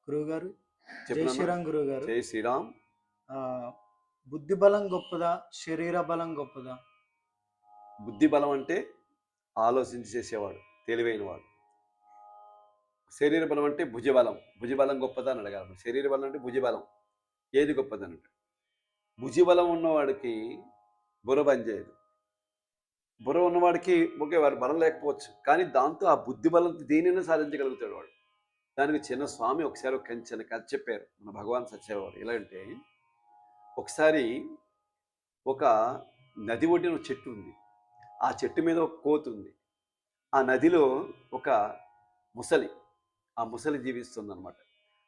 గురువుగారు, జై చెప్పనమ్మా. శ్రీరామ్ గురువుగారు. జై శ్రీరామ్. బుద్ధి బలం గొప్పదా? శరీర బలం గొప్పదా? బుద్ధి బలం అంటే ఆలోచించి చేసేవాడు, తెలివైనవాడు. శరీర బలం అంటే భుజబలం. భుజబలం గొప్పదా అని అడగాలి. శరీర బలం అంటే భుజబలం. ఏది గొప్పదని అంటే భుజబలం ఉన్నవాడికి బుర్ర పనిచేయదు. బుర్ర ఉన్నవాడికి ఒకే వాడి బలం లేకపోవచ్చు, కానీ దాంతో ఆ బుద్ధి బలంతో దేనైనా సాధించగలుగుతాడు వాడు. దానికి చిన్న స్వామి ఒకసారి ఒక చిన్న కథ చెప్పారు మన భగవాన్ సత్యవాడు. ఎలా అంటే ఒకసారి ఒక నది ఒడ్డిన చెట్టు ఉంది. ఆ చెట్టు మీద ఒక కోతి ఉంది. ఆ నదిలో ఒక ముసలి, ఆ ముసలి జీవిస్తుందన్నమాట.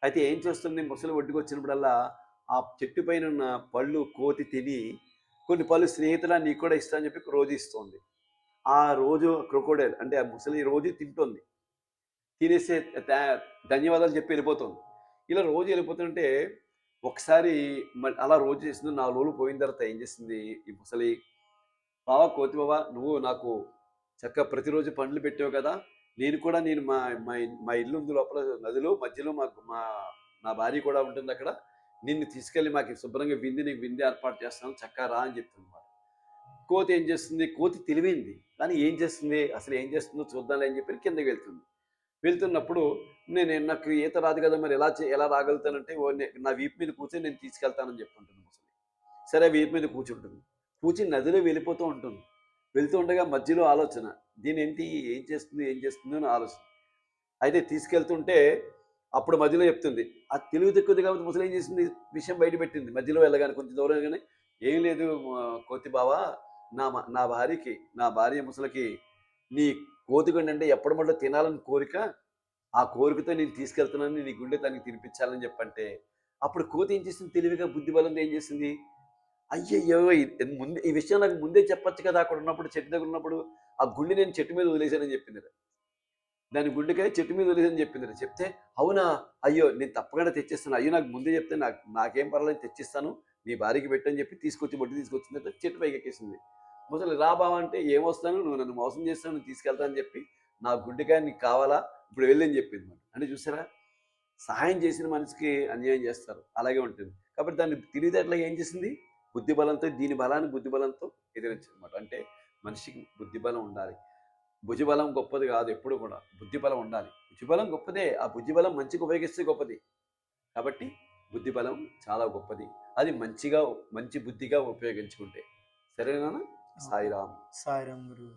అయితే ఏం చేస్తుంది, ముసలి ఒడ్డుకు వచ్చినప్పుడల్లా ఆ చెట్టు పైన ఉన్న పళ్ళు కోతి తిని కొన్ని పళ్ళు స్నేహితులా నీకు కూడా ఇస్తా అని చెప్పి రోజు ఇస్తుంది. ఆ రోజు క్రొకోడైల్ అంటే ఆ ముసలి రోజు తింటుంది. తినేసే ధన్యవాదాలు చెప్పి వెళ్ళిపోతుంది. ఇలా రోజు వెళ్ళిపోతుంటే ఒకసారి అలా రోజు చేసింది. 4 రోజులు పోయిన తర్వాత ఏం చేసింది ఈ ముసలి, బావా కోతి బావా, నువ్వు నాకు చక్కగా ప్రతిరోజు పండ్లు పెట్టావు కదా, నేను మా మా మా ఇల్లు ఉంది లోపల నదిలో మధ్యలో మాకు నా భార్య కూడా ఉంటుంది అక్కడ, నిన్ను తీసుకెళ్ళి మాకు శుభ్రంగా నీకు విందు ఏర్పాటు చేస్తాను, చక్కగా రా అని చెప్తుంది అనమాట. కోతి ఏం చేస్తుంది, కోతి తెలివైంది, కానీ ఏం చేస్తుంది, అసలు ఏం చేస్తుందో చూద్దాంలే అని చెప్పి కిందకి వెళ్తుంది. వెళ్తున్నప్పుడు నాకు ఈత రాదు కదా, మరి ఎలా రాగలుగుతానంటే నా వీపు మీద కూర్చొని నేను తీసుకెళ్తానని చెప్పుంటుంది ముసలి. సరే వీపు మీద కూర్చుంటుంది. కూర్చుని నదిలో వెళ్ళిపోతూ ఉంటుంది. వెళ్తూ ఉండగా మధ్యలో ఆలోచన, దీనేంటి ఏం చేస్తుంది అని ఆలోచన. అయితే తీసుకెళ్తుంటే అప్పుడు మధ్యలో చెప్తుంది. ఆ తెలివి తక్కువది కాబట్టి ముసలి ఏం చేసింది, విషయం బయట పెట్టింది. మధ్యలో వెళ్ళగానే కొంచెం దూరం వెళ్ళగానే, ఏం లేదు కోతి బావా, నా భార్యకి, నా భార్య ముసలికి నీ కోతిగండి అంటే ఎప్పటిమట్లో తినాలని కోరిక, ఆ కోరికతో నేను తీసుకెళ్తున్నాను, నీ గుండె తనకి తినిపించాలని చెప్పంటే, అప్పుడు కోతి ఏం చేసింది, తెలివిగా బుద్ధి బలంతో ఏం చేసింది, అయ్యయ్యో ముందే ఈ విషయం నాకు ముందే చెప్పొచ్చు కదా, అక్కడ ఉన్నప్పుడు చెట్టు దగ్గర ఉన్నప్పుడు ఆ గుండె నేను చెట్టు మీద వదిలేశానని చెప్పింది. దాని గుండెకాయ చెట్టు మీద వదిలేసని చెప్పింది. చెప్తే అవునా, అయ్యో నేను తప్పకుండా తెచ్చిస్తాను, అయ్యో నాకు ముందే చెప్తే నాకేం పర్వాలేదు తెచ్చిస్తాను, నీ భార్యకి పెట్టని చెప్పి బొట్టు తీసుకొచ్చిందంటే చెట్టు పైకి ఎక్కేసింది. ముసలి రా బావా అంటే, ఏమొస్తాను, నువ్వు నన్ను మోసం చేస్తాను, నువ్వు తీసుకెళ్తా అని చెప్పి నా గుండెకాయ నీకు కావాలా, ఇప్పుడు వెళ్ళని చెప్పింది. అంటే చూసారా, సహాయం చేసిన మనిషికి అన్యాయం చేస్తారు, అలాగే ఉంటుంది. కాబట్టి దాన్ని తెలివితేటలుగా ఏం చేసింది, బుద్ధి బలంతో, దీని బలాన్ని బుద్ధి బలంతో ఎదిరించనమాట. అంటే మనిషికి బుద్ధి బలం ఉండాలి. భుజబలం గొప్పది కాదు, ఎప్పుడు కూడా బుద్ధిబలం ఉండాలి. భుజబలం గొప్పదే, ఆ బుద్ధిబలం మంచిగా ఉపయోగిస్తే గొప్పది. కాబట్టి బుద్ధిబలం చాలా గొప్పది, అది మంచి బుద్ధిగా ఉపయోగించుకుంటే. సరేనా? సాయిరామ్. సాయిరామ్ గురువు.